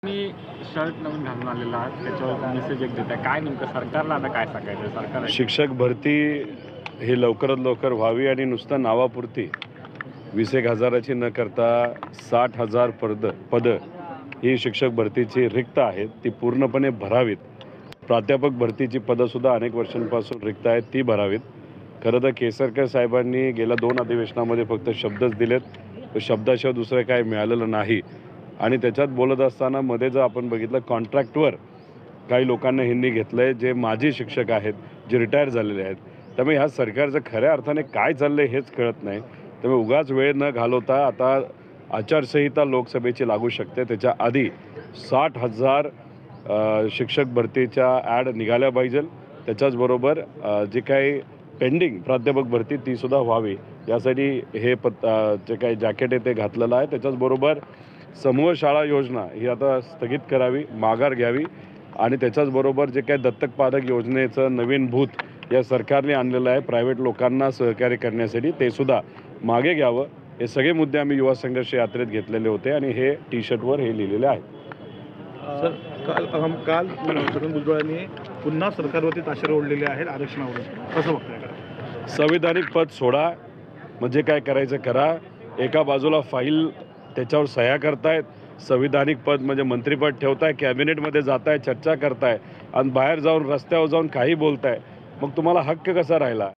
मी shirt नवीन घालून आलेला आहे, त्याच्यावर मेसेज एक देत आहे. काय नेमकं सरकारला आता काय सांगायचं सरकार? शिक्षक भरती ही लवकरात लवकर व्हावी आणि नुसतं नावापुरती 20,000 न करता 60,000 पदं ही शिक्षक भरतीची रिक्त आहेत, ती पूर्णपणे भरावीत. प्राध्यापक भरतीची पदंसुद्धा अनेक वर्षांपासून रिक्त आहेत, ती भरावीत. खरं तर केसरकर साहेबांनी गेल्या 2 अधिवेशनामध्ये फक्त शब्दच दिलेत, शब्दाशिवाय दुसरं काय मिळालेलं नाही. आणि त्याच्यात बोलत असताना मध्ये जर आपण बघितलं कॉन्ट्रॅक्टवर काही लोकांना ह्यांनी घेतलं आहे, जे माजी शिक्षक आहेत, जे रिटायर झालेले आहेत. त्यामुळे ह्या सरकारचं खऱ्या अर्थाने काय चाललं आहे हेच कळत नाही. त्यामुळे उगाच वेळ न घालवता आता आचारसंहिता लोकसभेची लागू शकते, त्याच्या आधी 60,000 शिक्षक भरतीच्या ॲड निघाल्या पाहिजे. त्याच्याचबरोबर जे काही पेंडिंग प्राध्यापक भरती तीसुद्धा व्हावी यासाठी हे जे काही जॅकेट आहे ते घातलेलं आहे. त्याच्याचबरोबर समूह शाळा योजना ही आता स्थगित करावी, माघार घ्यावी आणि त्याच्याचबरोबर जे काही दत्तक पालक योजनेचं नवीन भूत या सरकारने आणलेलं आहे प्रायव्हेट लोकांना सहकार्य करण्यासाठी, ते सुद्धा मागे घ्यावं. हे सगळे मुद्दे आम्ही युवा संघर्ष यात्रेत घेतलेले होते आणि हे टी शर्टवर हे लिहिलेले आहे. सर काल छगन भुजबळांनी पुन्हा सरकारवरती ताशेरे ओढलेले आहेत आरक्षणावरून, कसं बघताय? संविधानिक पद सोडा, म्हणजे काय करायचं करा. एका बाजूला फाईल त्याच्यावर सह्या करतायत, संविधानिक पद म्हणजे मंत्रिपद ठेवताय, कॅबिनेटमध्ये जाताय, चर्चा करताय आणि बाहेर जाऊन रस्त्यावर जाऊन काही बोलताय. मग तुम्हाला हक्क कसा राहिला?